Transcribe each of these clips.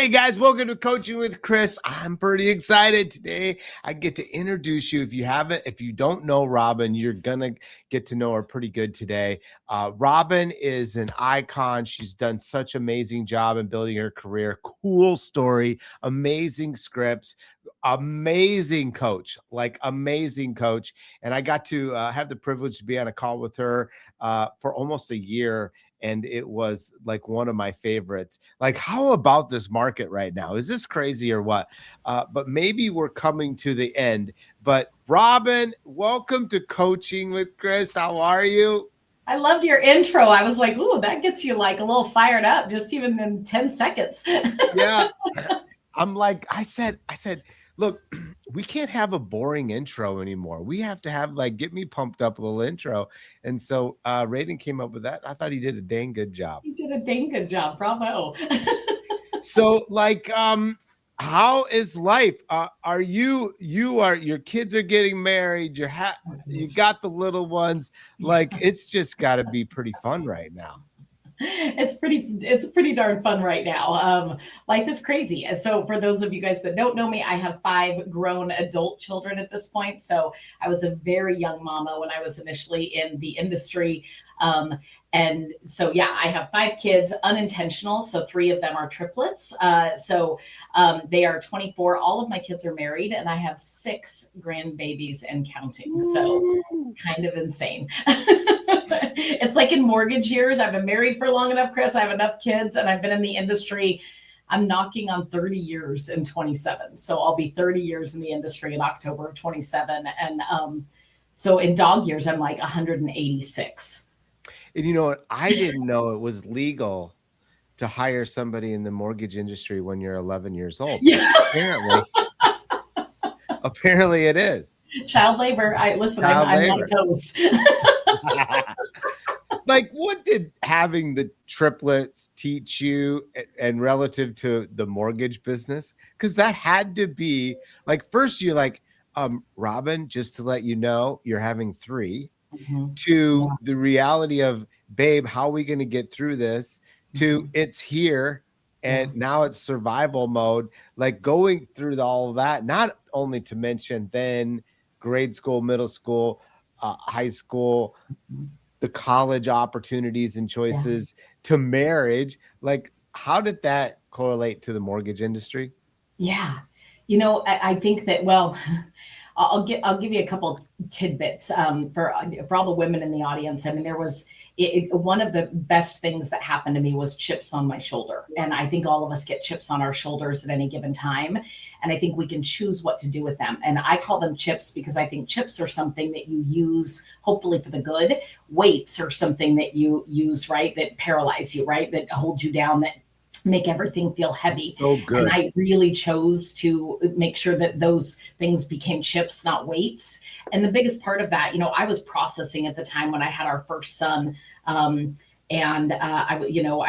Hey guys, welcome to Coaching with Chris. I'm pretty excited today. I get to introduce you. If you don't know Robyn, you're gonna get to know her pretty good today. Robyn is an icon. She's done such an amazing job in building her career. Cool story, amazing scripts, amazing coach. And I got to have the privilege to be on a call with her for almost a year. And it was like one of my favorites. Like, how about this market right now? Is this crazy or what? But maybe we're coming to the end. But Robyn, welcome to Coaching with Chris. How are you? I loved your intro. I was like, ooh, that gets you like a little fired up just even in 10 seconds. Yeah. I said, look, we can't have a boring intro anymore. We have to have get me pumped up a little intro. And so Raiden came up with that. I thought he did a dang good job. You did a dang good job. Bravo. So how is life? Your kids are getting married. You got the little ones. It's just got to be pretty fun right now. It's pretty darn fun right now. Life is crazy. So for those of you guys that don't know me, I have 5 grown adult children at this point. So I was a very young mama when I was initially in the industry. And so, yeah, I have 5 kids, unintentional. So 3 of them are triplets. They are 24. All of my kids are married, and I have 6 grandbabies and counting. So kind of insane. It's like in mortgage years. I've been married for long enough, Chris. I have enough kids, and I've been in the industry. I'm knocking on 30 years in 27. So I'll be 30 years in the industry in October of 27. And so in dog years, I'm like 186. And you know what? I didn't know it was legal to hire somebody in the mortgage industry when you're 11 years old. Yeah. Apparently it is. Child labor. I'm not opposed. What did having the triplets teach you and relative to the mortgage business? Because that had to be first you're Robyn, just to let you know, you're having 3. To the reality of, babe, how are we going to get through this? To it's here and now it's survival mode, going through all of that, not only to mention then grade school, middle school, high school, the college opportunities and choices to marriage. How did that correlate to the mortgage industry? Yeah. I think that, I'll give you a couple tidbits for all the women in the audience. I mean, there was one of the best things that happened to me was chips on my shoulder. And I think all of us get chips on our shoulders at any given time. And I think we can choose what to do with them. And I call them chips because I think chips are something that you use, hopefully for the good. Weights are something that you use, right, that paralyze you, right, that hold you down, that make everything feel heavy. So good. And I really chose to make sure that those things became chips, not weights. And the biggest part of that, I was processing at the time when I had our first son. I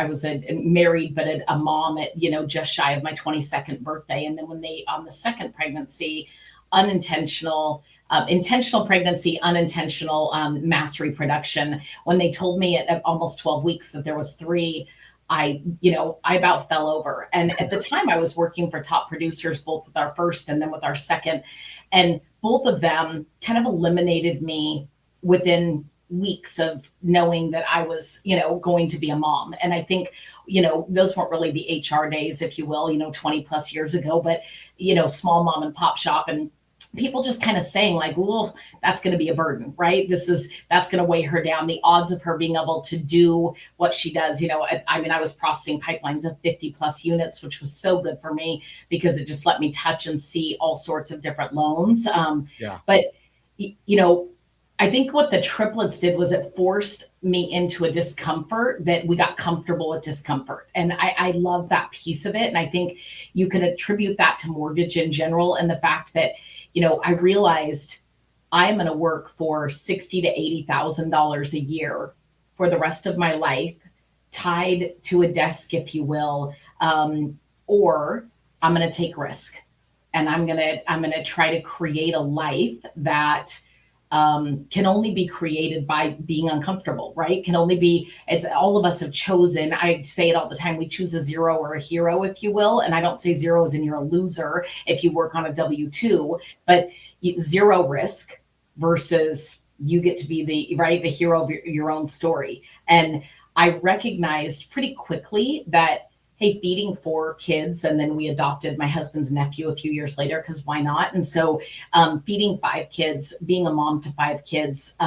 was married, but a mom at, just shy of my 22nd birthday. And then on the second pregnancy, intentional pregnancy, unintentional mass reproduction, when they told me at almost 12 weeks that there was 3, I about fell over. And at the time I was working for top producers, both with our first and then with our second. And both of them kind of eliminated me within weeks of knowing that I was, going to be a mom. And I think, those weren't really the HR days, if you will, 20 plus years ago, but, small mom and pop shop and people just kind of saying well, that's going to be a burden, right? That's going to weigh her down. The odds of her being able to do what she does, I was processing pipelines of 50 plus units, which was so good for me because it just let me touch and see all sorts of different loans. But, I think what the triplets did was it forced me into a discomfort that we got comfortable with discomfort. And I love that piece of it. And I think you can attribute that to mortgage in general. And the fact that, I realized I'm going to work for $60,000 to $80,000 a year for the rest of my life, tied to a desk, if you will, or I'm going to take risk, and I'm going to try to create a life that can only be created by being uncomfortable, right? Can only be, it's all of us have chosen. I say it all the time. We choose a zero or a hero, if you will. And I don't say zero as in you're a loser if you work on a W-2, but zero risk versus you get to be the hero of your own story. And I recognized pretty quickly that, hey, feeding 4 kids, and then we adopted my husband's nephew a few years later, because why not? And so feeding 5 kids, being a mom to 5 kids,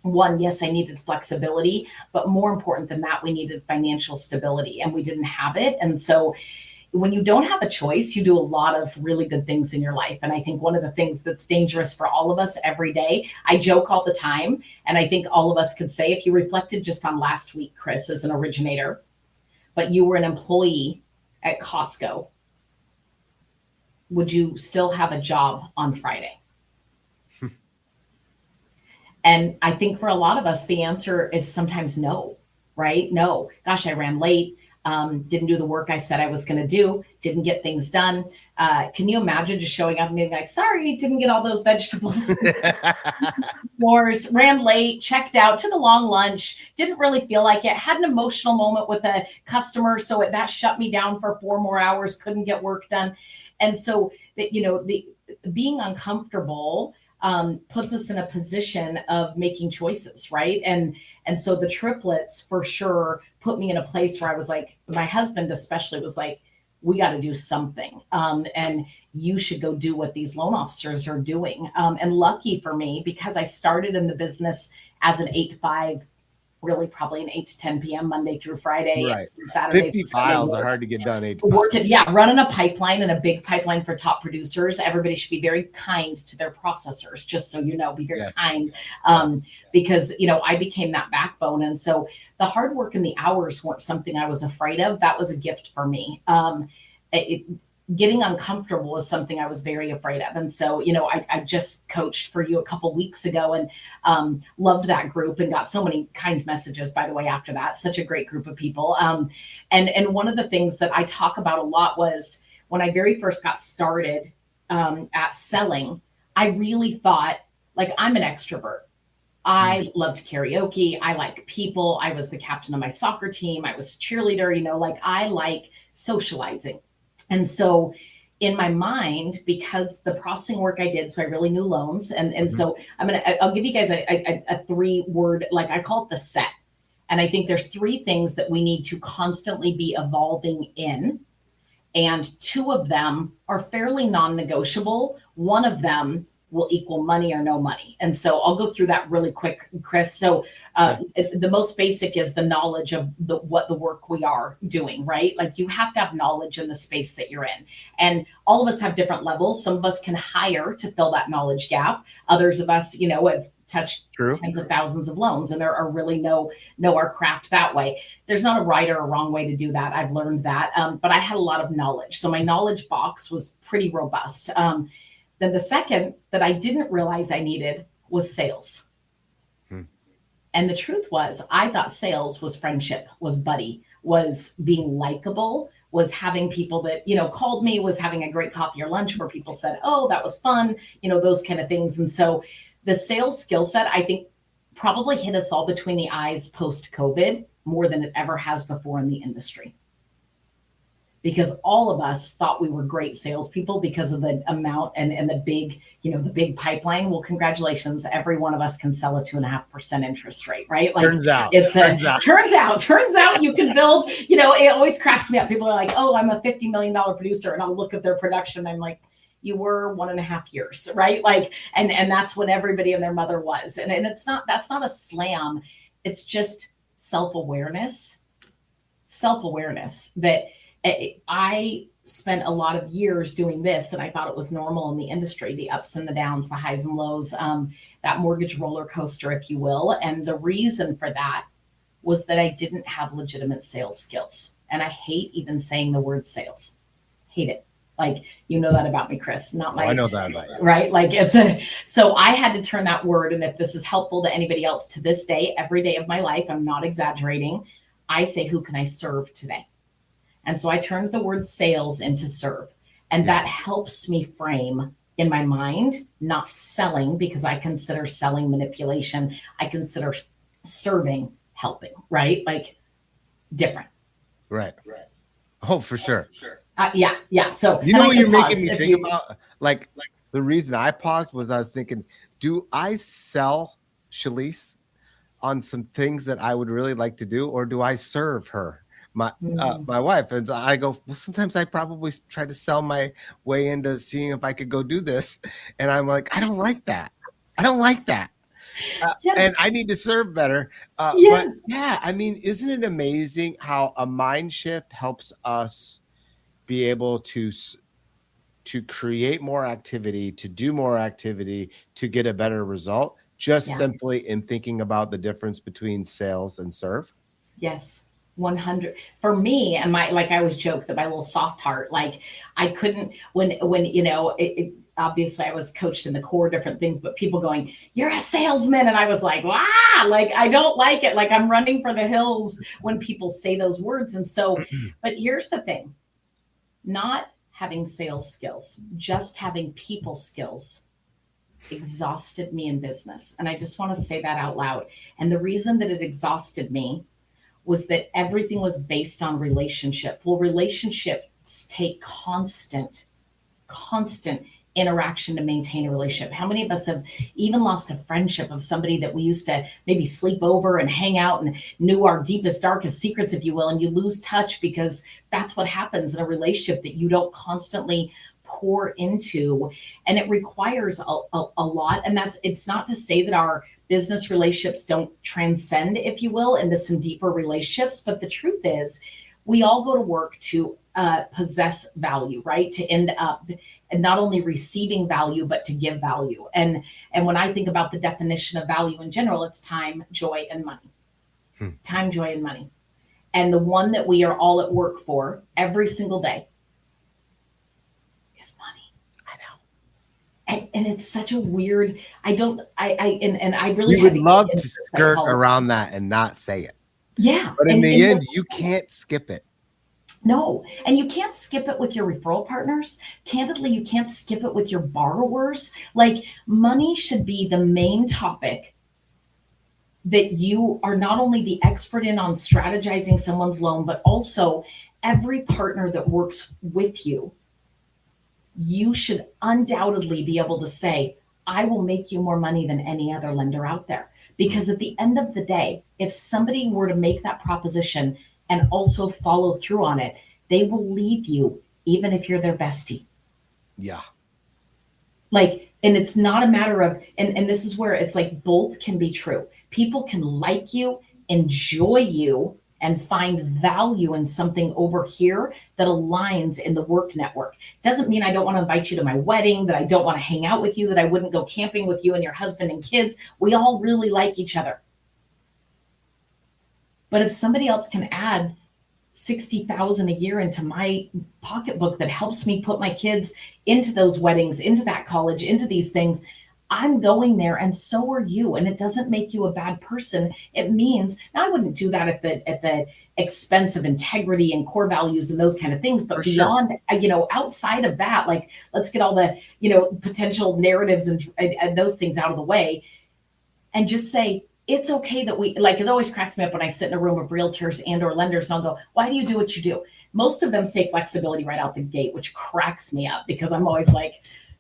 one, yes, I needed flexibility, but more important than that, we needed financial stability, and we didn't have it. And so when you don't have a choice, you do a lot of really good things in your life. And I think one of the things that's dangerous for all of us every day, I joke all the time, and I think all of us could say, if you reflected just on last week, Chris, as an originator, but you were an employee at Costco, would you still have a job on Friday? And I think for a lot of us, the answer is sometimes no, right? No, gosh, I ran late, didn't do the work I said I was going to do, didn't get things done. Can you imagine just showing up and being like, sorry, didn't get all those vegetables? Wars, ran late, checked out, took a long lunch, didn't really feel like it, had an emotional moment with a customer, so that shut me down for 4 more hours, couldn't get work done. And so, the being uncomfortable puts us in a position of making choices, right? And so the triplets for sure put me in a place where I was like, my husband especially was like, we got to do something. And you should go do what these loan officers are doing. And lucky for me, because I started in the business as an 8 to 5, really probably an 8 to 10 p.m. Monday through Friday. Right. Saturdays 50 files are hard to get done. 8 to 5. Working, yeah, running a pipeline, and a big pipeline for top producers. Everybody should be very kind to their processors, just so you know, be very kind. Because, I became that backbone. And so the hard work and the hours weren't something I was afraid of. That was a gift for me. Getting uncomfortable was something I was very afraid of. And so, I just coached for you a couple weeks ago, and loved that group, and got so many kind messages, by the way, after that. Such a great group of people. And one of the things that I talk about a lot was when I very first got started at selling, I really thought, like, I'm an extrovert. I loved karaoke. I like people. I was the captain of my soccer team. I was a cheerleader, I like socializing. And so in my mind, because the processing work I did, so I really knew loans. And so I'll give you guys a 3-word, like I call it the set. And I think there's 3 things that we need to constantly be evolving in. And 2 of them are fairly non-negotiable. One of them will equal money or no money. And so I'll go through that really quick, Chris. So the most basic is the knowledge of what the work we are doing, right? Like, you have to have knowledge in the space that you're in. And all of us have different levels. Some of us can hire to fill that knowledge gap. Others of us, have touched tens of thousands of loans and are really know our craft that way. There's not a right or a wrong way to do that. I've learned that. But I had a lot of knowledge. So my knowledge box was pretty robust. Then the second that I didn't realize I needed was sales. And the truth was, I thought sales was friendship, was buddy, was being likable, was having people that, called me, was having a great coffee or lunch where people said, oh, that was fun, those kind of things. And so the sales skill set, I think, probably hit us all between the eyes post-COVID more than it ever has before in the industry. Because all of us thought we were great salespeople because of the amount and the big, the big pipeline. Well, congratulations. Every one of us can sell a 2.5% interest rate, right? Like, turns out you can build, it always cracks me up. People are like, oh, I'm a $50 million producer. And I'll look at their production. I'm like, you were 1.5 years, right? Like, and that's when everybody and their mother was. And that's not a slam. It's just self-awareness that I spent a lot of years doing this, and I thought it was normal in the industry, the ups and the downs, the highs and lows, that mortgage roller coaster, if you will. And the reason for that was that I didn't have legitimate sales skills. And I hate even saying the word sales. Hate it. Like, that about me, Chris. I know that about you. Right? Like, so I had to turn that word. And if this is helpful to anybody else, to this day, every day of my life, I'm not exaggerating, I say, who can I serve today? And so I turned the word sales into serve. And that helps me frame in my mind, not selling, because I consider selling manipulation. I consider serving helping, right? Like different. Right. Oh, for sure. Yeah. So, You and know I what can you're making pause me if think you, about? Like the reason I paused was I was thinking, do I sell Shalise on some things that I would really like to do, or do I serve her, my wife? And I go, well, sometimes I probably try to sell my way into seeing if I could go do this, and I'm like, I don't like that. I don't like that. yeah, And I need to serve better. But yeah, yeah, I mean, isn't it amazing how a mind shift helps us be able to create more activity, to do more activity, to get a better result, just yeah. simply in thinking about the difference between sales and serve? Yes, 100. For me, and my, like I always joke that my little soft heart, like I couldn't, when obviously I was coached in the core different things, but people going, "You're a salesman," and I was like, "Wow!" Like I don't like it. Like I'm running for the hills when people say those words. And so, but here's the thing: not having sales skills, just having people skills exhausted me in business. And I just want to say that out loud. And the reason that it exhausted me was that everything was based on relationship. Well, relationships take constant interaction to maintain a relationship. How many of us have even lost a friendship of somebody that we used to maybe sleep over and hang out and knew our deepest, darkest secrets, if you will, and you lose touch because that's what happens in a relationship that you don't constantly pour into. And it requires a lot. And it's not to say that our business relationships don't transcend, if you will, into some deeper relationships. But the truth is, we all go to work to possess value, right? To end up and not only receiving value, but to give value. And when I think about the definition of value in general, it's time, joy, and money. Time, joy, and money. And the one that we are all at work for every single day is money. I know. And it's such a weird, I really We had would to get love into to the skirt psychology. around that and not say it. Yeah. But in the end, you can't skip it. No, and you can't skip it with your referral partners. Candidly, you can't skip it with your borrowers. Like money should be the main topic that you are not only the expert in on strategizing someone's loan, but also every partner that works with you. You should undoubtedly be able to say, I will make you more money than any other lender out there. Because at the end of the day, if somebody were to make that proposition and also follow through on it, they will leave you even if you're their bestie. Yeah. Like, and it's not a matter of, and this is where it's like both can be true. People can like you, enjoy you, and find value in something over here that aligns in the work network. Doesn't mean I don't want to invite you to my wedding, that I don't want to hang out with you, that I wouldn't go camping with you and your husband and kids. We all really like each other. But if somebody else can add 60,000 a year into my pocketbook that helps me put my kids into those weddings, into that college, into these things, I'm going there, and so are you. And it doesn't make you a bad person. It means, now I wouldn't do that at the expense of integrity and core values and those kind of things, but For sure. beyond, outside of that, like let's get all the, potential narratives and those things out of the way, and just say, it's okay that it always cracks me up when I sit in a room of realtors and or lenders and I'll go, why do you do what you do? Most of them say flexibility right out the gate, which cracks me up because I'm always like,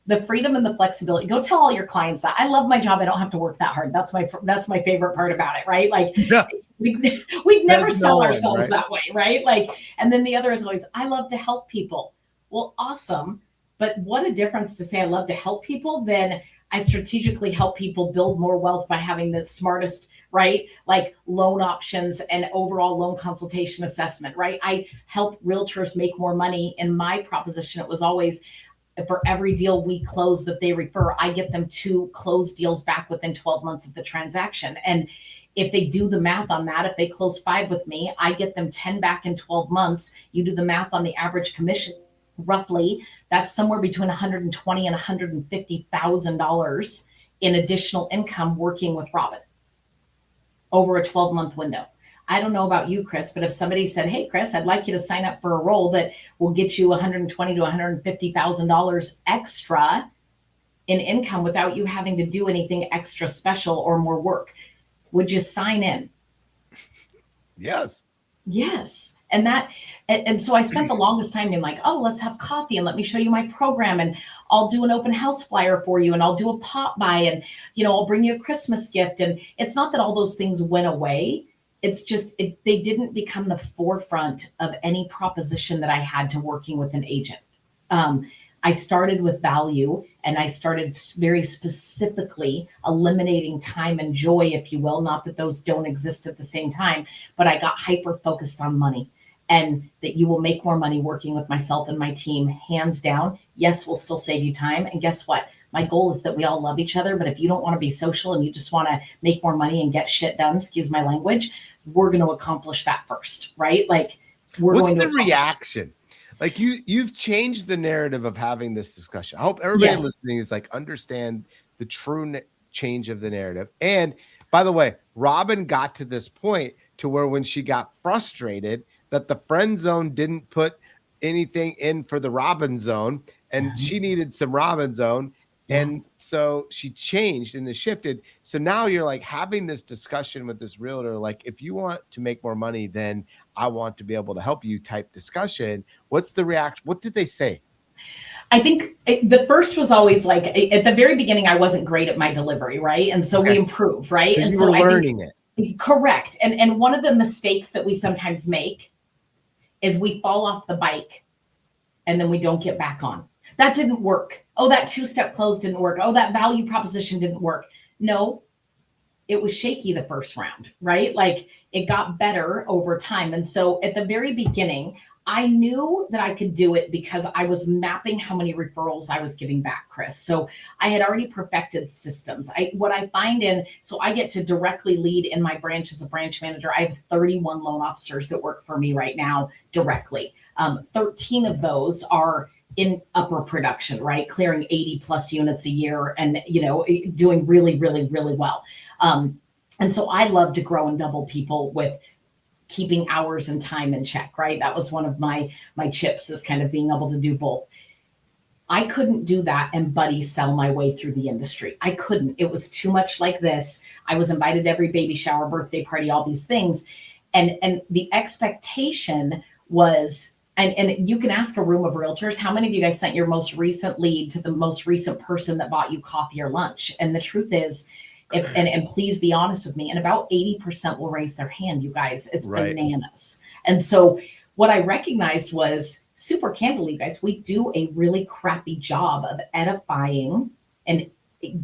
the freedom and the flexibility. Go tell all your clients that I love my job. I don't have to work that hard. That's my favorite part about it, right? Like Yeah. we never Says sell no one, ourselves right? that way, right? Like, and then the other is always, I love to help people. Well, awesome. But what a difference to say I love to help people than I strategically help people build more wealth by having the smartest, right? Like loan options and overall loan consultation assessment, right? I help realtors make more money. In my proposition, it was always, for every deal we close that they refer, I get them 2 closed deals back within 12 months of the transaction. And if they do the math on that, if they close 5 with me, I get them 10 back in 12 months. You do the math on the average commission, roughly, that's somewhere between $120,000 and $150,000 in additional income working with Robyn over a 12-month window. I don't know about you, Chris, but if somebody said, hey, Chris, I'd like you to sign up for a role that will get you $120,000 to $150,000 extra in income without you having to do anything extra special or more work. Would you sign in? Yes. Yes. And so I spent the longest time being like, oh, let's have coffee and let me show you my program. And I'll do an open house flyer for you. And I'll do a pop by and, I'll bring you a Christmas gift. And it's not that all those things went away. It's just, they didn't become the forefront of any proposition that I had to working with an agent. I started with value, and I started very specifically eliminating time and joy, if you will. Not that those don't exist at the same time, but I got hyper focused on money, and that you will make more money working with myself and my team, hands down. Yes, we'll still save you time. And guess what? My goal is that we all love each other. But if you don't want to be social and you just want to make more money and get shit done, excuse my language, we're going to accomplish that first, right? Like, what's the reaction? Like you've changed the narrative of having this discussion. I hope everybody listening is like, understand the true change of the narrative. And by the way, Robyn got to this point to where when she got frustrated that the friend zone didn't put anything in for the Robyn zone, and she needed some Robyn zone. And so she changed and shifted. So now you're like having this discussion with this realtor, like, if you want to make more money, then I want to be able to help you type discussion. What's the reaction? What did they say? I think the first was always like, at the very beginning, I wasn't great at my delivery, right? And so we improved, right? And you so were learning it. Correct. And one of the mistakes that we sometimes make is we fall off the bike and then we don't get back on. That didn't work. Oh, that two-step close didn't work. Oh, that value proposition didn't work. No, it was shaky the first round, right? Like, it got better over time. And so at the very beginning, I knew that I could do it because I was mapping how many referrals I was giving back, Chris. So I had already perfected systems. So I get to directly lead in my branch as a branch manager. I have 31 loan officers that work for me right now directly. 13 of those are in upper production, right? Clearing 80 plus units a year and, doing really, really, really well. And so I love to grow and double people with keeping hours and time in check, right? That was one of my chips, is kind of being able to do both. I couldn't do that and buddy sell my way through the industry. I couldn't. It was too much like this. I was invited to every baby shower, birthday party, all these things. And the expectation was, and you can ask a room of realtors, how many of you guys sent your most recent lead to the most recent person that bought you coffee or lunch? And the truth is, and please be honest with me, and about 80% will raise their hand, you guys. It's bananas. And so what I recognized was, super candidly, you guys, we do a really crappy job of edifying and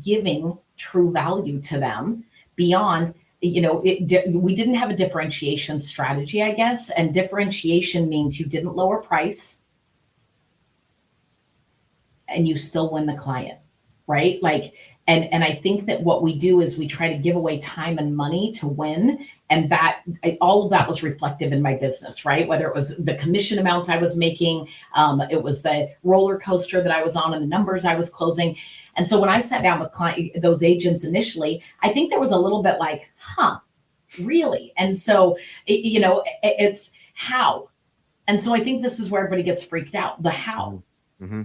giving true value to them beyond, we didn't have a differentiation strategy, I guess. And differentiation means you didn't lower price and you still win the client, right? Like, and I think that what we do is we try to give away time and money to win. And all of that was reflective in my business, right? Whether it was the commission amounts I was making, it was the roller coaster that I was on and the numbers I was closing. And so when I sat down with those agents initially, I think there was a little bit like, really? And so, it's how. And so I think this is where everybody gets freaked out, the how. Mm-hmm.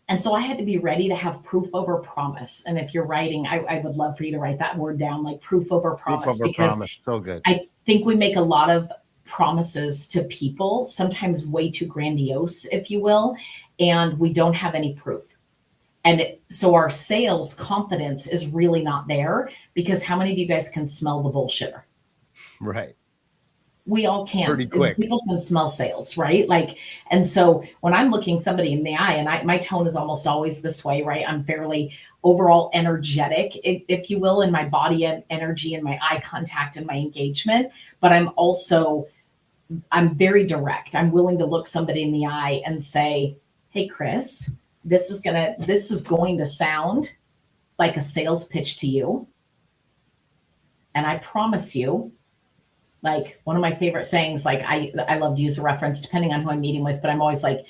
And so I had to be ready to have proof over promise. And if you're writing, I would love for you to write that word down, like proof over promise. Proof over promise. So good. I think we make a lot of promises to people, sometimes way too grandiose, if you will, and we don't have any proof. And so our sales confidence is really not there, because how many of you guys can smell the bullshitter? Right. We all can. Pretty quick. People can smell sales, right? Like, and so when I'm looking somebody in the eye, and my tone is almost always this way, right? I'm fairly overall energetic, if you will, in my body and energy and my eye contact and my engagement. But I'm very direct. I'm willing to look somebody in the eye and say, hey, Chris, this is going to sound like a sales pitch to you. And I promise you, like, one of my favorite sayings, like I love to use a reference depending on who I'm meeting with, but I'm always like,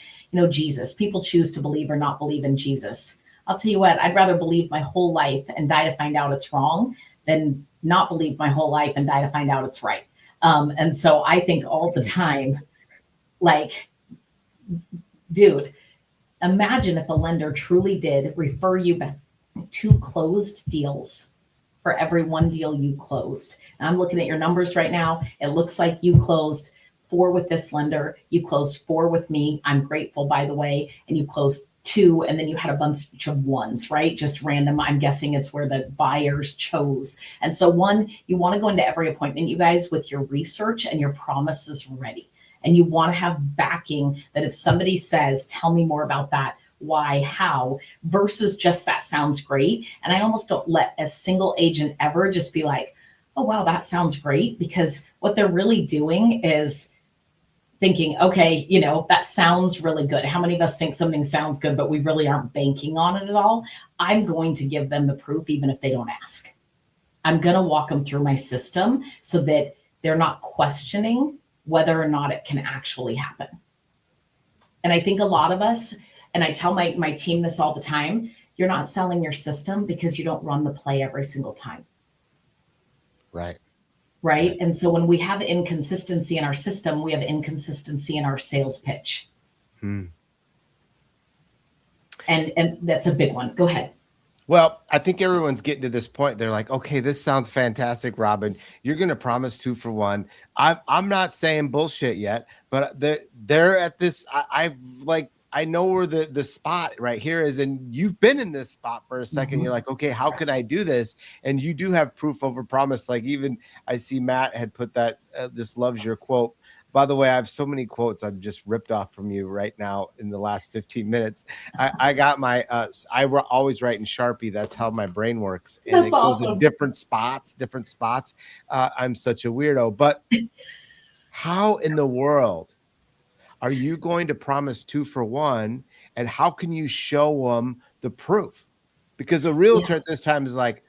Jesus, people choose to believe or not believe in Jesus. I'll tell you what, I'd rather believe my whole life and die to find out it's wrong than not believe my whole life and die to find out it's right. And so I think all the time, like, dude, imagine if a lender truly did refer you back to closed deals for every one deal you closed. And I'm looking at your numbers right now. It looks like you closed 4 with this lender. You closed 4 with me. I'm grateful, by the way. And you closed 2, and then you had a bunch of ones, right? Just random. I'm guessing it's where the buyers chose. And so you want to go into every appointment, you guys, with your research and your promises ready. And you want to have backing that if somebody says, tell me more about that, why, how, versus just that sounds great. And I almost don't let a single agent ever just be like, oh, wow, that sounds great. Because what they're really doing is thinking, okay, that sounds really good. How many of us think something sounds good, but we really aren't banking on it at all? I'm going to give them the proof, even if they don't ask. I'm going to walk them through my system so that they're not questioning whether or not it can actually happen. And I think a lot of us, and I tell my team this all the time, you're not selling your system because you don't run the play every single time. Right. And so when we have inconsistency in our system, we have inconsistency in our sales pitch. And that's a big one. Go ahead. Well, I think everyone's getting to this point. They're like, okay, this sounds fantastic, Robyn. You're going to promise 2 for 1. I'm not saying bullshit yet, but they're at this. I know where the spot right here is, and you've been in this spot for a second. Mm-hmm. You're like, okay, how can I do this? And you do have proof over promise. Like, even I see Matt had put that, just loves your quote. By the way, I have so many quotes I've just ripped off from you right now in the last 15 minutes. I got my, always write in Sharpie. That's how my brain works. And That's awesome. Goes in different spots. I'm such a weirdo. But how in the world are you going to promise 2 for 1? And how can you show them the proof? Because a realtor at this time is like,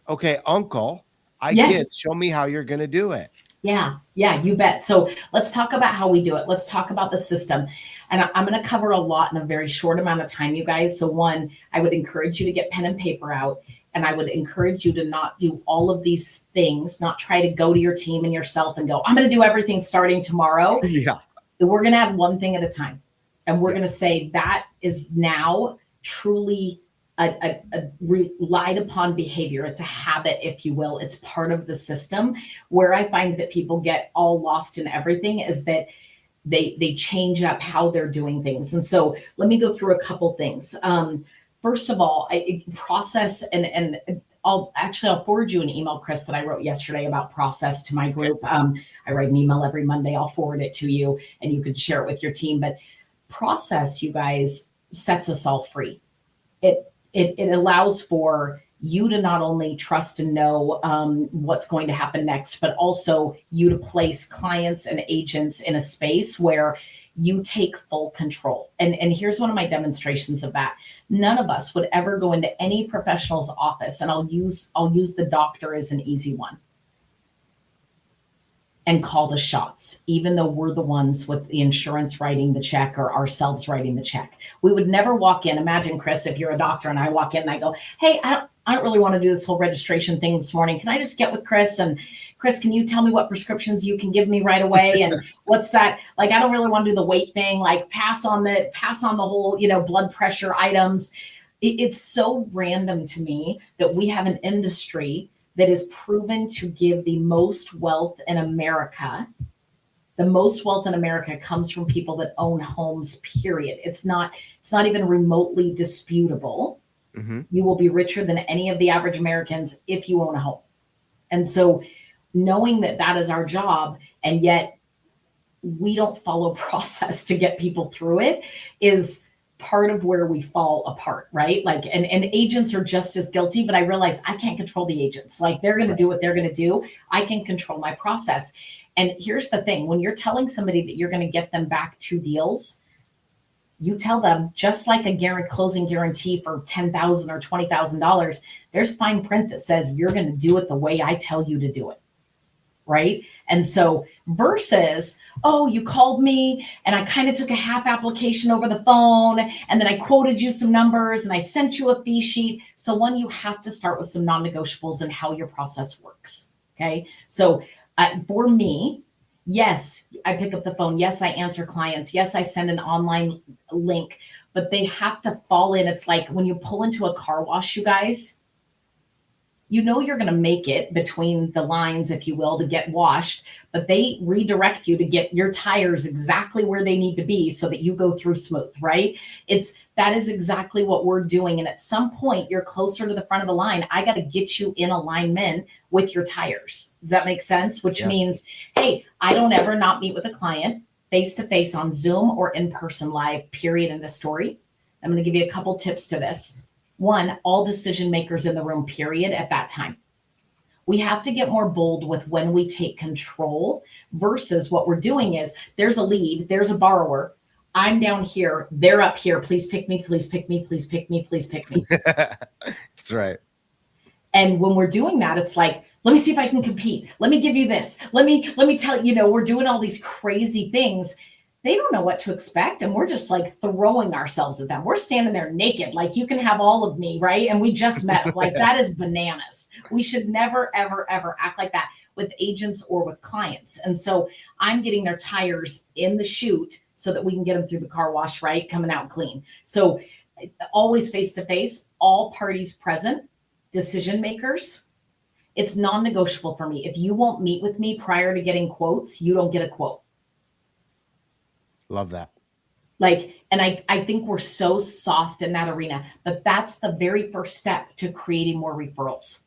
okay, uncle, I get, show me how you're going to do it. Yeah, you bet. So let's talk about how we do it. Let's talk about the system. And I'm going to cover a lot in a very short amount of time, you guys. So one, I would encourage you to get pen and paper out. And I would encourage you to not do all of these things, not try to go to your team and yourself and go, I'm going to do everything starting tomorrow. Yeah. We're going to have one thing at a time. And we're going to say that is now truly a relied upon behavior. It's a habit, if you will. It's part of the system. Where I find that people get all lost in everything is that they change up how they're doing things. And so let me go through a couple things. First of all, process, and I'll forward you an email, Chris, that I wrote yesterday about process to my group. I write an email every Monday. I'll forward it to you and you can share it with your team. But process, you guys, sets us all free. It allows for you to not only trust and know what's going to happen next, but also you to place clients and agents in a space where you take full control. And here's one of my demonstrations of that. None of us would ever go into any professional's office, and I'll use the doctor as an easy one, and call the shots, even though we're the ones with the insurance writing the check or ourselves writing the check. We would never walk in. Imagine, Chris, if you're a doctor and I walk in and I go, hey, I don't really want to do this whole registration thing this morning. Can I just get with Chris? And Chris, can you tell me what prescriptions you can give me right away? And what's that? Like, I don't really want to do the weight thing, like pass on the whole, blood pressure items. It's so random to me that we have an industry that is proven to give the most wealth in America. The most wealth in America comes from people that own homes, period. It's not even remotely disputable. Mm-hmm. You will be richer than any of the average Americans if you own a home. And so knowing that is our job, and yet we don't follow process to get people through it, is part of where we fall apart, right? Like, and agents are just as guilty, but I realized I can't control the agents. Like, they're going to do what they're going to do. I can control my process. And here's the thing, when you're telling somebody that you're going to get them back 2 deals, you tell them, just like a closing guarantee for $10,000 or $20,000, there's fine print that says you're going to do it the way I tell you to do it. Right. And so versus, oh, you called me and I kind of took a half application over the phone, and then I quoted you some numbers and I sent you a fee sheet. So one, you have to start with some non-negotiables and how your process works. Okay. So for me, yes, I pick up the phone. Yes, I answer clients. Yes, I send an online link. but they have to fall in. It's like when you pull into a car wash, you guys, you know you're going to make it between the lines, if you will, to get washed, but they redirect you to get your tires exactly where they need to be so that you go through smooth, right? That is exactly what we're doing. And at some point, you're closer to the front of the line. I got to get you in alignment with your tires. Does that make sense? Which Yes. means, hey, I don't ever not meet with a client face-to-face on Zoom or in person live, period, in the story. I'm going to give you a couple tips to this. One, all decision makers in the room, period, at that time. We have to get more bold with when we take control versus what we're doing is there's a lead, there's a borrower. I'm down here, they're up here. Please pick me, please pick me, please pick me, please pick me. That's right. And when we're doing that, it's like, let me see if I can compete. Let me give you this. Let me tell you, we're doing all these crazy things. They don't know what to expect. And we're just like throwing ourselves at them. We're standing there naked, like you can have all of me, right? And we just met. Like that is bananas. We should never, ever, ever act like that with agents or with clients. And so I'm getting their tires in the chute so that we can get them through the car wash, right? Coming out clean. So always face to face, all parties present, decision makers. It's non-negotiable for me. If you won't meet with me prior to getting quotes, you don't get a quote. Love that. And I think we're so soft in that arena, but that's the very first step to creating more referrals.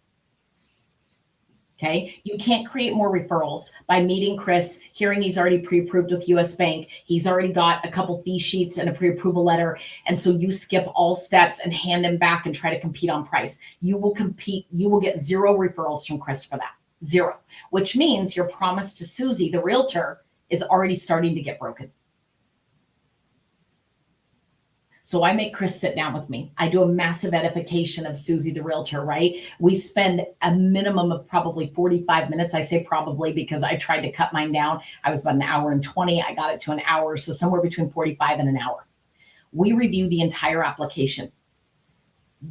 Okay. You can't create more referrals by meeting Chris, hearing he's already pre-approved with US Bank. He's already got a couple fee sheets and a pre-approval letter. And so you skip all steps and hand him back and try to compete on price. You will get 0 referrals from Chris for that. 0, which means your promise to Susie, the realtor, is already starting to get broken. So I make Chris sit down with me. I do a massive edification of Susie, the realtor, right? We spend a minimum of probably 45 minutes. I say probably because I tried to cut mine down. I was about an hour and 20. I got it to an hour. So somewhere between 45 and an hour. We review the entire application.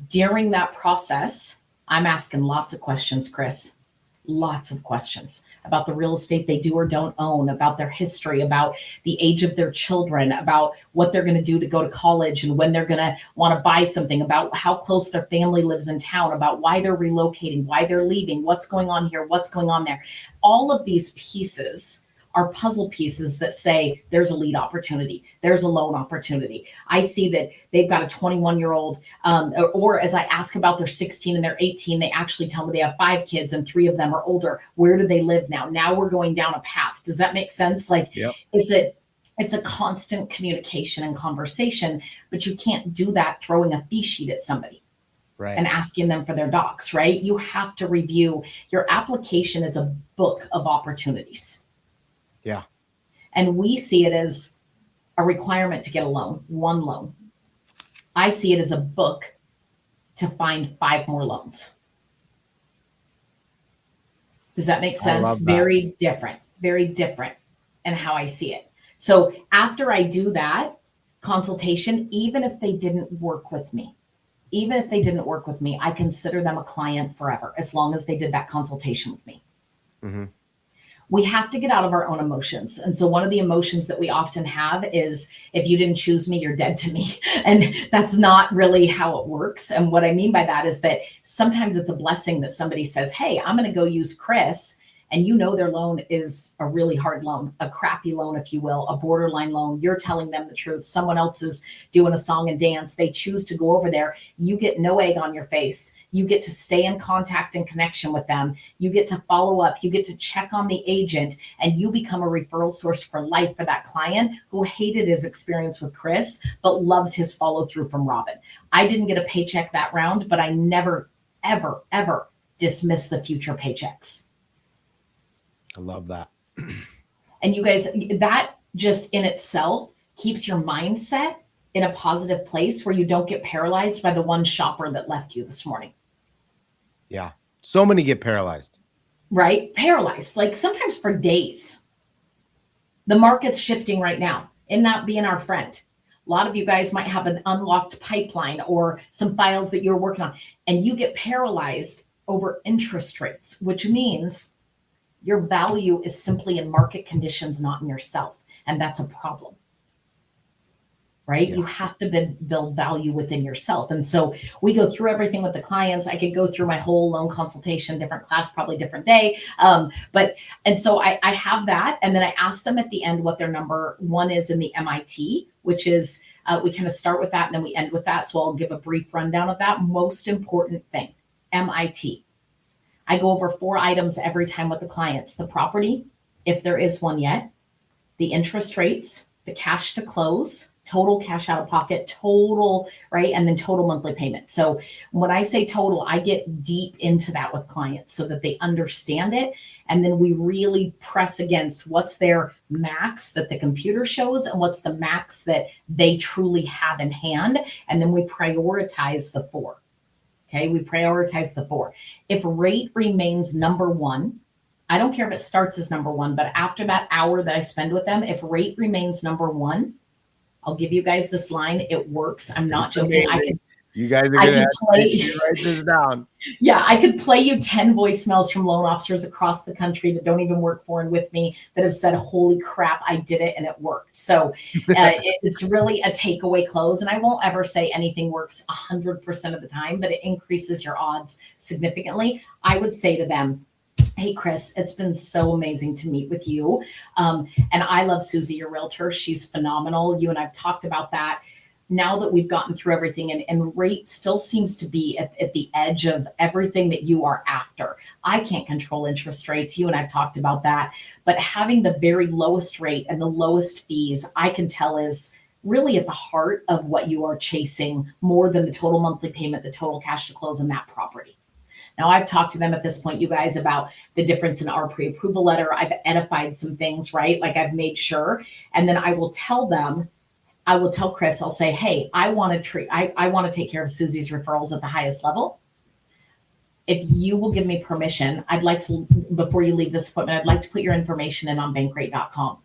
During that process, I'm asking lots of questions, Chris. Lots of questions about the real estate they do or don't own, about their history, about the age of their children, about what they're going to do to go to college and when they're going to want to buy something, about how close their family lives in town, about why they're relocating, why they're leaving, what's going on here, what's going on there. All of these pieces are puzzle pieces that say there's a lead opportunity, there's a loan opportunity. I see that they've got a 21-year-old, or as I ask about their 16 and their 18, they actually tell me they have 5 kids and 3 of them are older. Where do they live now? Now we're going down a path. Does that make sense? Like Yep. It's a constant communication and conversation, but you can't do that throwing a fee sheet at somebody. Right. And asking them for their docs, right? You have to review. Your application is a book of opportunities. Yeah. And we see it as a requirement to get a loan, 1 loan. I see it as a book to find 5 more loans. Does that make sense? I love that. Very different in how I see it. So after I do that consultation, even if they didn't work with me, I consider them a client forever, as long as they did that consultation with me. Mm-hmm. We have to get out of our own emotions. And so one of the emotions that we often have is, if you didn't choose me, you're dead to me. And that's not really how it works. And what I mean by that is that sometimes it's a blessing that somebody says, hey, I'm going to go use Chris. And their loan is a really hard loan, a crappy loan, if you will, a borderline loan. You're telling them the truth. Someone else is doing a song and dance. They choose to go over there. You get no egg on your face. You get to stay in contact and connection with them. You get to follow up. You get to check on the agent, and you become a referral source for life for that client who hated his experience with Chris, but loved his follow through from Robyn. I didn't get a paycheck that round, but I never, ever, ever dismiss the future paychecks. I love that. And you guys, that just in itself keeps your mindset in a positive place where you don't get paralyzed by the one shopper that left you this morning. Yeah. So many get paralyzed. Right? Paralyzed, like sometimes for days. The market's shifting right now and not being our friend. A lot of you guys might have an unlocked pipeline or some files that you're working on, and you get paralyzed over interest rates, which means your value is simply in market conditions, not in yourself. And that's a problem. right? Yeah. You have to build value within yourself. And so we go through everything with the clients. I could go through my whole loan consultation, different class, probably different day. And so I have that. And then I ask them at the end what their number one is in the MIT, which is, we kind of start with that and then we end with that. So I'll give a brief rundown of that. Most important thing, MIT. I go over 4 items every time with the clients: the property, if there is one yet, the interest rates, the cash to close, total cash out of pocket, total, right? And then total monthly payment. So when I say total, I get deep into that with clients so that they understand it. And then we really press against what's their max that the computer shows and what's the max that they truly have in hand. And then we prioritize the 4. Okay, we prioritize the 4. If rate remains number 1, I don't care if it starts as number 1, but after that hour that I spend with them, if rate remains number 1, I'll give you guys this line. It works. I'm not joking. You guys are going to have to write this down. Yeah, I could play you 10 voicemails from loan officers across the country that don't even work for and with me that have said, holy crap, I did it and it worked. So it's really a takeaway close. And I won't ever say anything works 100% of the time, but it increases your odds significantly. I would say to them, hey, Chris, it's been so amazing to meet with you. And I love Susie, your realtor. She's phenomenal. You and I've talked about that. Now that we've gotten through everything, and rate still seems to be at the edge of everything that you are after. I can't control interest rates. You and I've talked about that. But having the very lowest rate and the lowest fees, I can tell is really at the heart of what you are chasing more than the total monthly payment, the total cash to close on that property. Now, I've talked to them at this point, you guys, about the difference in our pre-approval letter. I've edified some things, right? Like I've made sure. And then I will tell them, I will tell Chris, I'll say, hey, I want to take care of Susie's referrals at the highest level. If you will give me permission, I'd like to, before you leave this appointment, I'd like to put your information in on bankrate.com.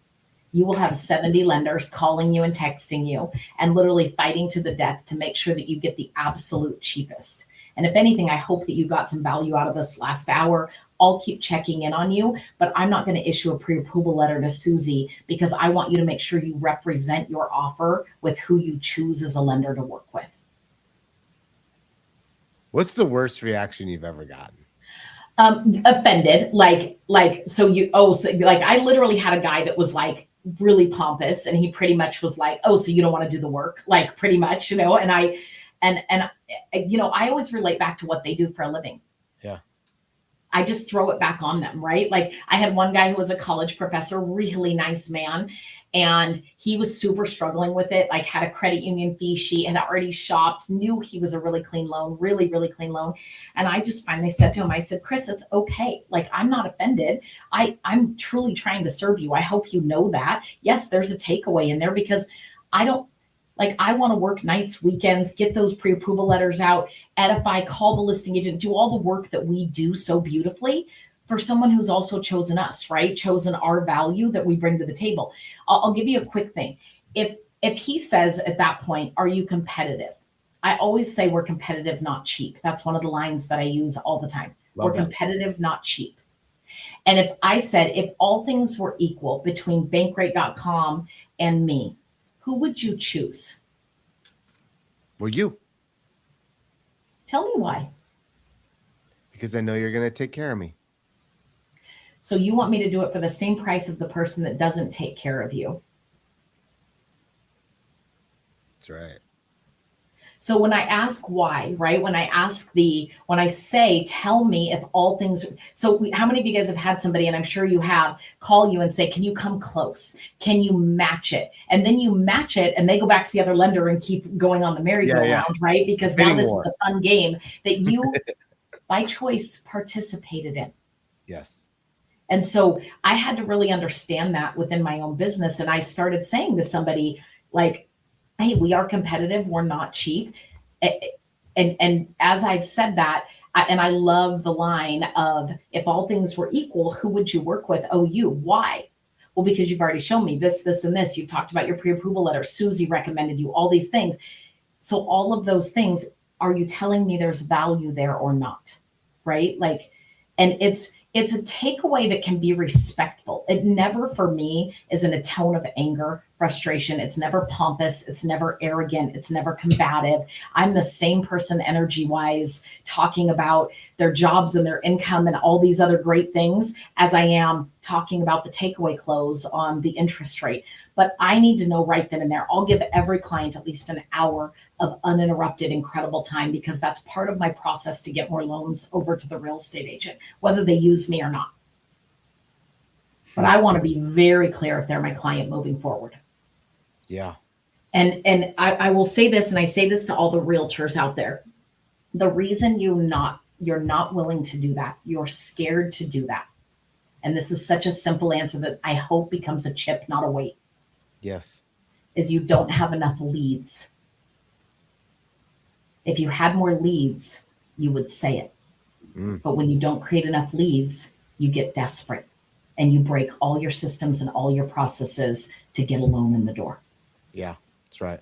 You will have 70 lenders calling you and texting you and literally fighting to the death to make sure that you get the absolute cheapest. And if anything, I hope that you got some value out of this last hour. I'll keep checking in on you, but I'm not going to issue a pre-approval letter to Susie because I want you to make sure you represent your offer with who you choose as a lender to work with. What's the worst reaction you've ever gotten? Offended. I literally had a guy that was like really pompous and he pretty much was like, oh, so you don't want to do the work? Like pretty much, and I always relate back to what they do for a living. Yeah. I just throw it back on them, right? Like I had one guy who was a college professor, really nice man, and he was super struggling with it, like had a credit union fee sheet, had already shopped, knew he was a really clean loan, really, really clean loan. And I just finally said to him, I said, Chris, it's okay. Like, I'm not offended. I'm truly trying to serve you. I hope you know that. Yes, there's a takeaway in there because I want to work nights, weekends, get those pre-approval letters out, edify, call the listing agent, do all the work that we do so beautifully for someone who's also chosen us, right? Chosen our value that we bring to the table. I'll give you a quick thing. If he says at that point, are you competitive? I always say we're competitive, not cheap. That's one of the lines that I use all the time. We're competitive, not cheap. And if I said, if all things were equal between bankrate.com and me, who would you choose? Well, you. Tell me why. Because I know you're going to take care of me. So you want me to do it for the same price of the person that doesn't take care of you. That's right. So when I ask why, right? When I say, tell me if all things, how many of you guys have had somebody, and I'm sure you have, call you and say, can you come close? Can you match it? And then you match it and they go back to the other lender and keep going on the merry-go-round, right? Because now this is a fun game that you, by choice, participated in. Yes. And so I had to really understand that within my own business. And I started saying to somebody like, hey, we are competitive. We're not cheap. And as I've said that, I love the line of, if all things were equal, who would you work with? Oh, you. Why? Well, because you've already shown me this, this, and this. You've talked about your pre-approval letter. Susie recommended you, all these things. So all of those things, are you telling me there's value there or not? Right? And it's a takeaway that can be respectful. It never, for me, is in a tone of anger frustration. It's never pompous. It's never arrogant. It's never combative. I'm the same person energy wise talking about their jobs and their income and all these other great things as I am talking about the takeaway close on the interest rate. But I need to know right then and there. I'll give every client at least an hour of uninterrupted, incredible time, because that's part of my process to get more loans over to the real estate agent, whether they use me or not. But I want to be very clear if they're my client moving forward. Yeah. And I will say this, and I say this to all the realtors out there. The reason you're not willing to do that, you're scared to do that. And this is such a simple answer that I hope becomes a chip, not a weight. Yes. Is you don't have enough leads. If you had more leads, you would say it. But when you don't create enough leads, you get desperate and you break all your systems and all your processes to get a loan in the door. Yeah, that's right.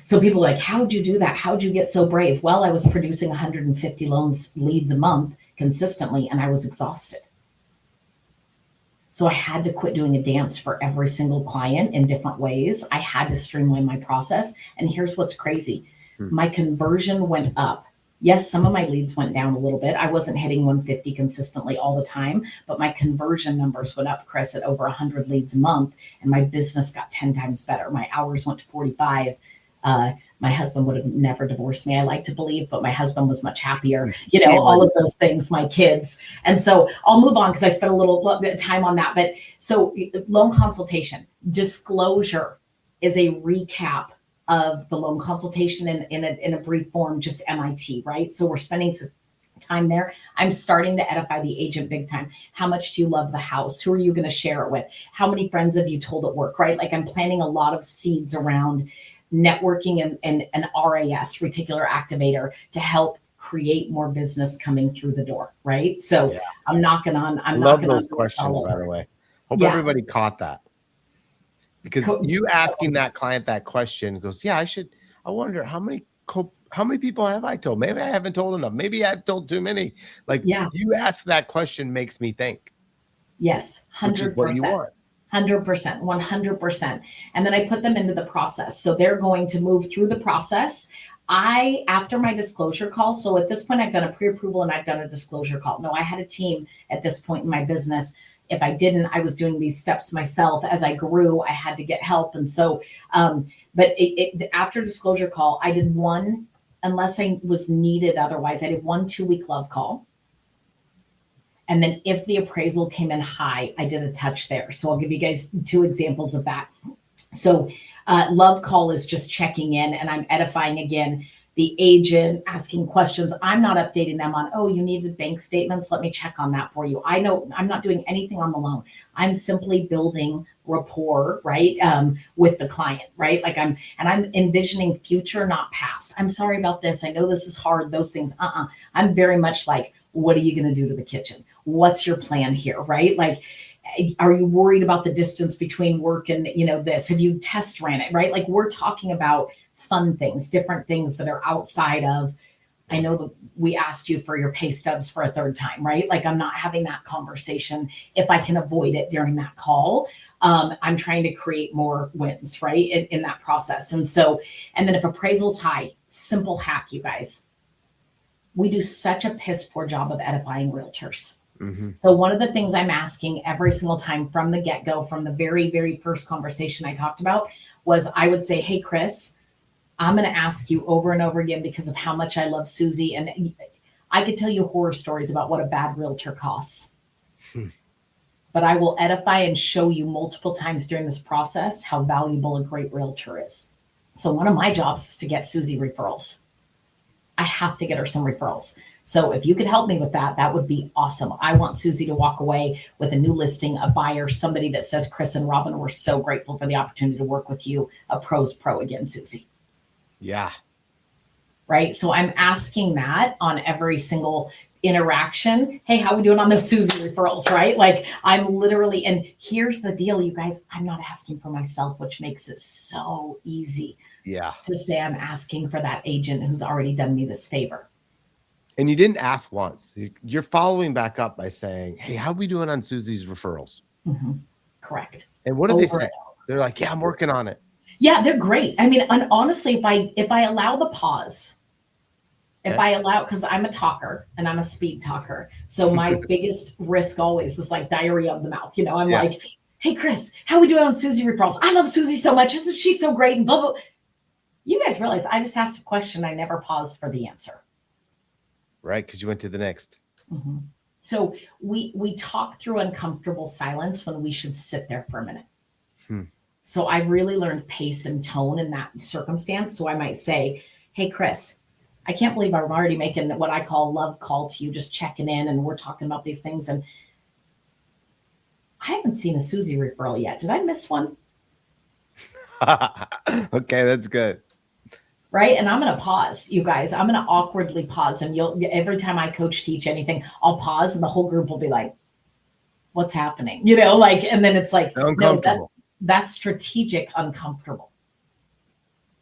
So people are like, how'd you do that? How'd you get so brave? Well, I was producing 150 leads a month consistently, and I was exhausted. So I had to quit doing a dance for every single client in different ways. I had to streamline my process. And here's what's crazy. My conversion went up. Yes, some of my leads went down a little bit. I wasn't hitting 150 consistently all the time, but my conversion numbers went up, Chris, at over 100 leads a month. And my business got 10 times better. My hours went to 45. My husband would have never divorced me, I like to believe, but my husband was much happier, all of those things, my kids. And so I'll move on because I spent a little bit of time on that. But so loan consultation, disclosure is a recap of the loan consultation in a brief form, just MIT, right? So we're spending some time there. I'm starting to edify the agent big time. How much do you love the house? Who are you going to share it with? How many friends have you told at work, right? Like I'm planting a lot of seeds around networking and RAS, reticular activator, to help create more business coming through the door, right? So I'm knocking on. I love those questions, by the way. Hope everybody caught that. Because you asking that client that question goes, I wonder how many people have I told? Maybe I haven't told enough. Maybe I've told too many. Like you ask that question makes me think. Yes, 100%. Which is what you want. 100%, 100%. And then I put them into the process. So they're going to move through the process. After my disclosure call, so at this point, I've done a pre-approval and I've done a disclosure call. No, I had a team at this point in my business. If I didn't, I was doing these steps myself. As I grew, I had to get help. And so, but after disclosure call, I did one, unless I was needed otherwise, I did 1 2-week love call. And then if the appraisal came in high, I did a touch there. So I'll give you guys 2 examples of that. So love call is just checking in, and I'm edifying again the agent, asking questions. I'm not updating them on, you needed bank statements. Let me check on that for you. I know I'm not doing anything on the loan. I'm simply building rapport, right? With the client, right? Like I'm envisioning future, not past. I'm sorry about this. I know this is hard, those things. I'm very much like, what are you going to do to the kitchen? What's your plan here, right? Like, are you worried about the distance between work and, this? Have you test ran it, right? Like we're talking about fun things, different things that are outside of, I know that we asked you for your pay stubs for a 3rd time, right? Like I'm not having that conversation if I can avoid it during that call. I'm trying to create more wins, right? In that process. And then if appraisal's high, simple hack, you guys. We do such a piss poor job of edifying realtors. So one of the things I'm asking every single time from the get-go, from the very, very first conversation I talked about, was I would say, hey, Chris, I'm going to ask you over and over again because of how much I love Susie. And I could tell you horror stories about what a bad realtor costs. But I will edify and show you multiple times during this process how valuable a great realtor is. So one of my jobs is to get Susie referrals. I have to get her some referrals. So if you could help me with that, that would be awesome. I want Susie to walk away with a new listing, a buyer, somebody that says, Chris and Robyn, we're so grateful for the opportunity to work with you. A pro's pro again, Susie. Yeah. Right. So I'm asking that on every single interaction. Hey, how are we doing on those Susie referrals? Right. Like I'm literally, and here's the deal, you guys, I'm not asking for myself, which makes it so easy. To say I'm asking for that agent who's already done me this favor. And you didn't ask once. You're following back up by saying, hey, how are we doing on Susie's referrals? Correct. And what did they Over say? and They're like, yeah, I'm working on it. Yeah, they're great. I mean, and honestly, if I allow the pause, if Okay. I allow, because I'm a talker and I'm a speed talker, so my biggest risk always is like diarrhea of the mouth. I'm Yeah. like, hey Chris, how we doing on Susie referrals? I love Susie so much. Isn't she so great? And blah blah. You guys realize I just asked a question. I never paused for the answer. Right. Because you went to the next. Mm-hmm. So we talk through uncomfortable silence when we should sit there for a minute. So I've really learned pace and tone in that circumstance. So I might say, hey, Chris, I can't believe I'm already making what I call love call to you, just checking in and we're talking about these things. And I haven't seen a Susie referral yet. Did I miss one? Okay, that's good. Right. And I'm going to pause, you guys. I'm going to awkwardly pause. And every time I coach, teach anything, I'll pause and the whole group will be like, what's happening? And then it's like, no, that's strategic, uncomfortable.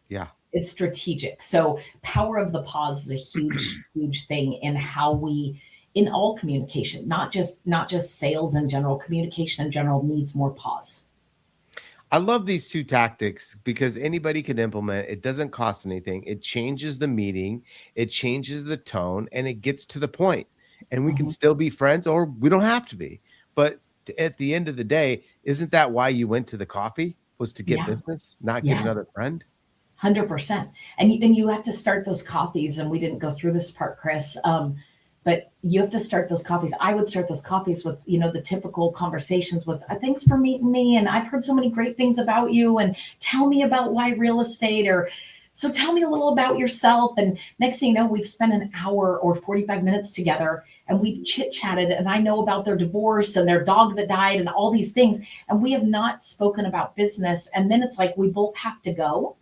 Yeah. It's strategic. So power of the pause is a huge, huge thing in how in all communication, not just sales in general, communication in general needs more pause. I love these two tactics because anybody can implement. It doesn't cost anything. It changes the meeting, it changes the tone, and it gets to the point. And we can still be friends, or we don't have to be. But at the end of the day, isn't that why you went to the coffee? Was to get business, not get another friend? 100%. And you have to start those coffees. And we didn't go through this part, Chris. But you have to start those coffees. I would start those coffees with, the typical conversations with, thanks for meeting me. And I've heard so many great things about you. And tell me about why real estate, or so tell me a little about yourself. And next thing you know, we've spent an hour or 45 minutes together and we've chit chatted. And I know about their divorce and their dog that died and all these things. And we have not spoken about business. And then it's like, we both have to go.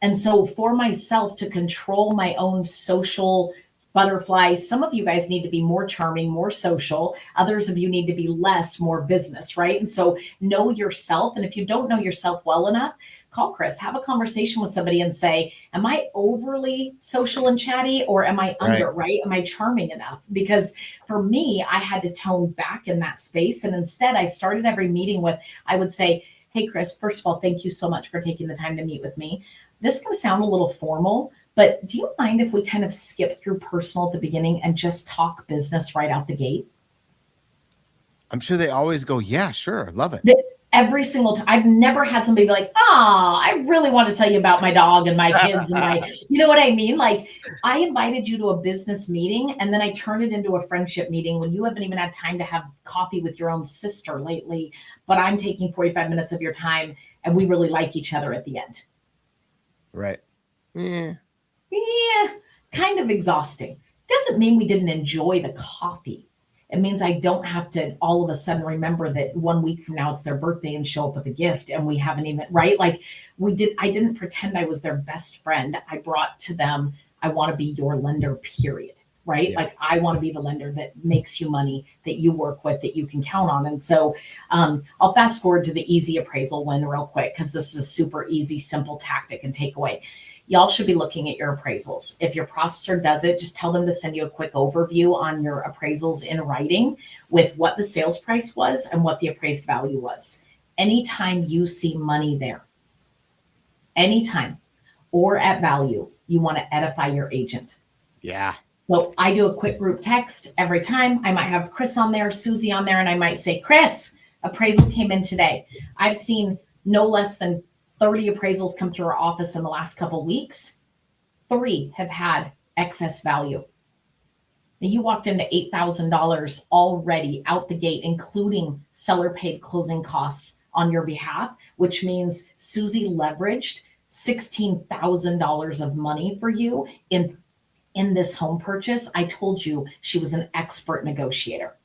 And so for myself to control my own social butterflies, some of you guys need to be more charming, more social. Others of you need to be less, more business, right? And so know yourself. And if you don't know yourself well enough, call Chris, have a conversation with somebody and say, am I overly social and chatty, or am I under, right? Am I charming enough? Because for me, I had to tone back in that space. And instead I started every meeting with, I would say, hey, Chris, first of all, thank you so much for taking the time to meet with me. This is going to sound a little formal, but do you mind if we kind of skip through personal at the beginning and just talk business right out the gate? I'm sure they always go, yeah, sure. Love it. Every single time. I've never had somebody be like, I really want to tell you about my dog and my kids and you know what I mean? Like, I invited you to a business meeting and then I turned it into a friendship meeting when you haven't even had time to have coffee with your own sister lately, but I'm taking 45 minutes of your time and we really like each other at the end. Right. Yeah. Kind of exhausting. Doesn't mean we didn't enjoy the coffee. It means I don't have to all of a sudden remember that 1 week from now it's their birthday and show up with a gift and we haven't even, right? Like I didn't pretend I was their best friend. I brought to them, I want to be your lender, period. Right? Yeah. Like I want to be the lender that makes you money, that you work with, that you can count on. And so I'll fast forward to the easy appraisal win real quick, because this is a super easy, simple tactic and takeaway. Y'all should be looking at your appraisals. If your processor does it, just tell them to send you a quick overview on your appraisals in writing with what the sales price was and what the appraised value was. Anytime you see money there, anytime, or at value, you want to edify your agent. Yeah. So I do a quick group text every time. I might have Chris on there, Susie on there, and I might say, Chris, appraisal came in today. I've seen no less than 30 appraisals come through our office in the last couple of weeks. 3 have had excess value. Now you walked into $8,000 already out the gate, including seller paid closing costs on your behalf, which means Susie leveraged $16,000 of money for you in this home purchase. I told you she was an expert negotiator.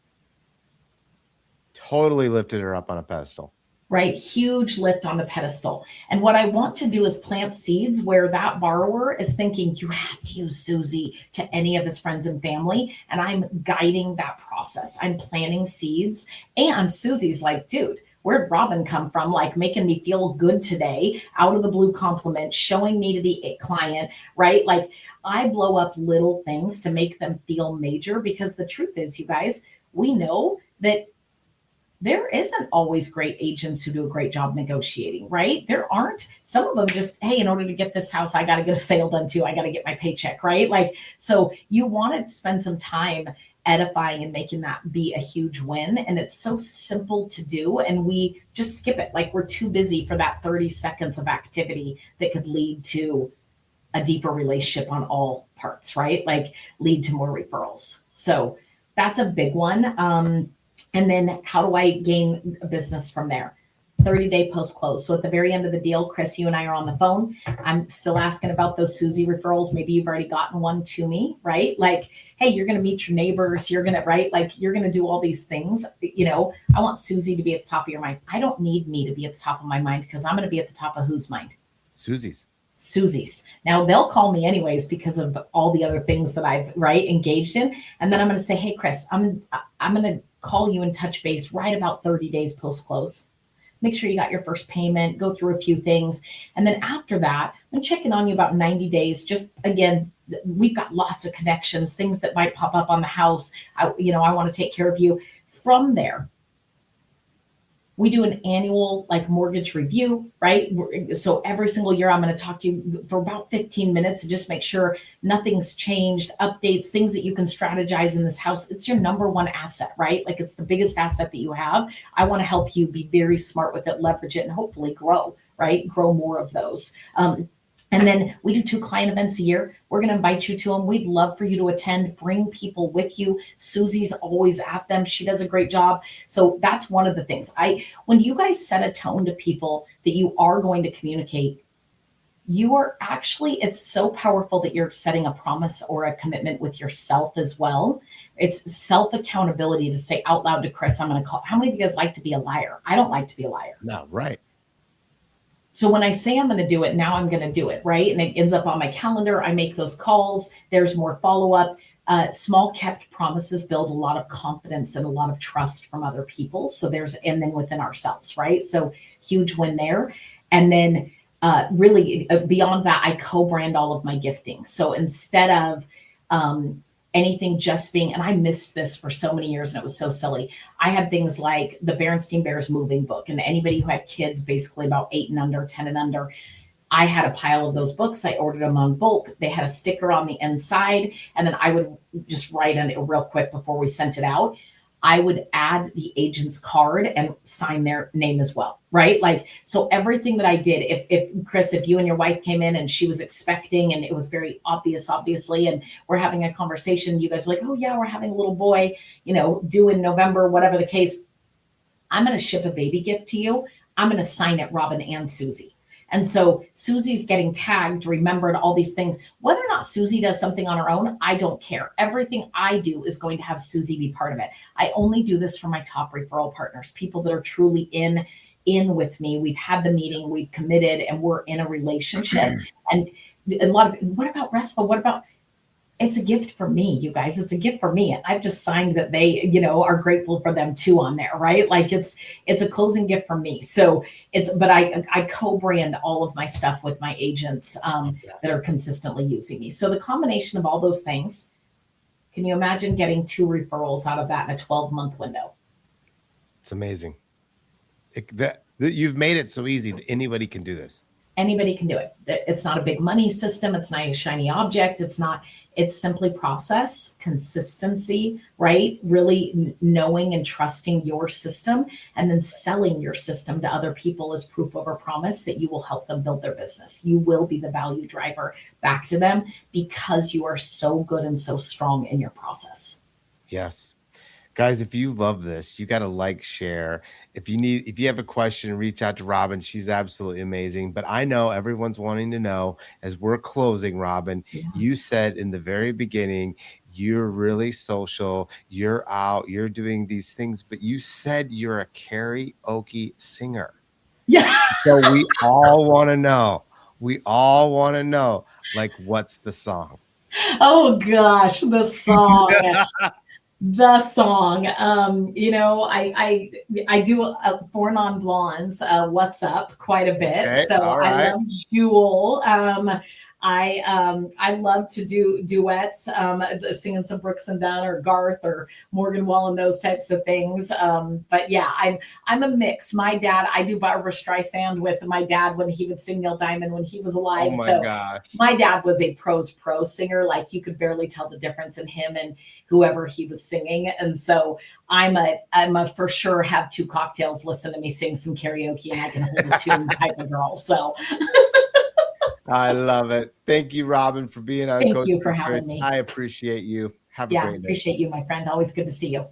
Totally lifted her up on a pedestal. Right? Huge lift on the pedestal. And what I want to do is plant seeds where that borrower is thinking, you have to use Susie to any of his friends and family. And I'm guiding that process. I'm planting seeds. And Susie's like, dude, where'd Robyn come from? Like making me feel good today, out of the blue compliment, showing me to the client, right? Like I blow up little things to make them feel major, because the truth is, you guys, we know that there isn't always great agents who do a great job negotiating, right? There aren't. Some of them just, hey, in order to get this house, I got to get a sale done too. I got to get my paycheck, right? Like, so you want to spend some time edifying and making that be a huge win. And it's so simple to do. And we just skip it. Like we're too busy for that 30 seconds of activity that could lead to a deeper relationship on all parts, right? Like lead to more referrals. So that's a big one. And then how do I gain a business from there? 30-day post close. So at the very end of the deal, Chris, you and I are on the phone. I'm still asking about those Susie referrals. Maybe you've already gotten one to me, right? Like, hey, you're going to meet your neighbors. You're going to, right? Like you're going to do all these things. You know, I want Susie to be at the top of your mind. I don't need me to be at the top of my mind because I'm going to be at the top of whose mind? Susie's. Now they'll call me anyways because of all the other things that I've engaged in. And then I'm going to say, hey, Chris, I'm going to call you and touch base right about 30 days post close. Make sure you got your first payment, go through a few things. And then after that, I'm checking on you about 90 days. Just again, we've got lots of connections, things that might pop up on the house. I want to take care of you. From there, we do an annual mortgage review, right? So every single year, I'm going to talk to you for about 15 minutes and just make sure nothing's changed, updates, things that you can strategize in this house. It's your number one asset, right? Like it's the biggest asset that you have. I want to help you be very smart with it, leverage it, and hopefully grow, right? Grow more of those. And then we do 2 client events a year. We're going to invite you to them. We'd love for you to attend, bring people with you. Susie's always at them. She does a great job. So that's one of the things. When you guys set a tone to people that you are going to communicate, you are actually, it's so powerful that you're setting a promise or a commitment with yourself as well. It's self-accountability to say out loud to Chris, I'm going to call. How many of you guys like to be a liar? I don't like to be a liar. No, right. So when I say I'm going to do it, now I'm going to do it, right? And it ends up on my calendar. I make those calls. There's more follow-up. Small kept promises build a lot of confidence and a lot of trust from other people. So and then within ourselves, right? So huge win there. And then really beyond that, I co-brand all of my gifting. So instead of anything just being, and I missed this for so many years and it was so silly. I had things like the Berenstain Bears moving book, and anybody who had kids basically about 8 and under, 10 and under, I had a pile of those books. I ordered them on bulk. They had a sticker on the inside, and then I would just write on it real quick before we sent it out. I would add the agent's card and sign their name as well, right? Like, so everything that I did, if Chris, if you and your wife came in and she was expecting and it was very obvious, obviously, and we're having a conversation, you guys are like, oh yeah, we're having a little boy, due in November, whatever the case, I'm going to ship a baby gift to you. I'm going to sign it, Robyn and Susie. And so Susie's getting tagged, remembered, all these things. Whether or not Susie does something on her own, I don't care. Everything I do is going to have Susie be part of it. I only do this for my top referral partners, people that are truly in with me. We've had the meeting, we've committed, and we're in a relationship. And a lot of, what about RESPA? What about, it's a gift for me, you guys. It's a gift for me. And I've just signed that they, are grateful for them too on there, right? Like it's a closing gift from me. So but I co-brand all of my stuff with my agents that are consistently using me. So the combination of all those things, can you imagine getting 2 referrals out of that in a 12-month window? It's amazing. You've made it so easy that anybody can do this. Anybody can do it. It's not a big money system. It's not a shiny object. It's simply process, consistency, right? Really knowing and trusting your system, and then selling your system to other people as proof of a promise that you will help them build their business. You will be the value driver back to them because you are so good and so strong in your process. Yes. Guys, if you love this, you got to share. If you have a question, reach out to Robyn. She's absolutely amazing. But I know everyone's wanting to know, as we're closing, Robyn, you said in the very beginning, you're really social, you're out, you're doing these things, but you said you're a karaoke singer. Yeah. So we all want to know. What's the song? Oh gosh, the song. The song, I do for non-blondes, What's Up quite a bit. Okay, so right. I love Jewel. I love to do duets, singing some Brooks and Dunn or Garth or Morgan Wallen, those types of things. But yeah, I'm a mix. My dad, I do Barbara Streisand with my dad when he would sing Neil Diamond when he was Oh alive. my So gosh. my dad was a pro singer. Like you could barely tell the difference in him and whoever he was singing. And so I'm a for sure have two cocktails, listen to me sing some karaoke, and I can hold a tune type of girl. So I love it. Thank you, Robyn, for being on thank Coach you for Secrets. having me. I appreciate you. Have a Yeah, great night. appreciate you, my friend. Always good to see you.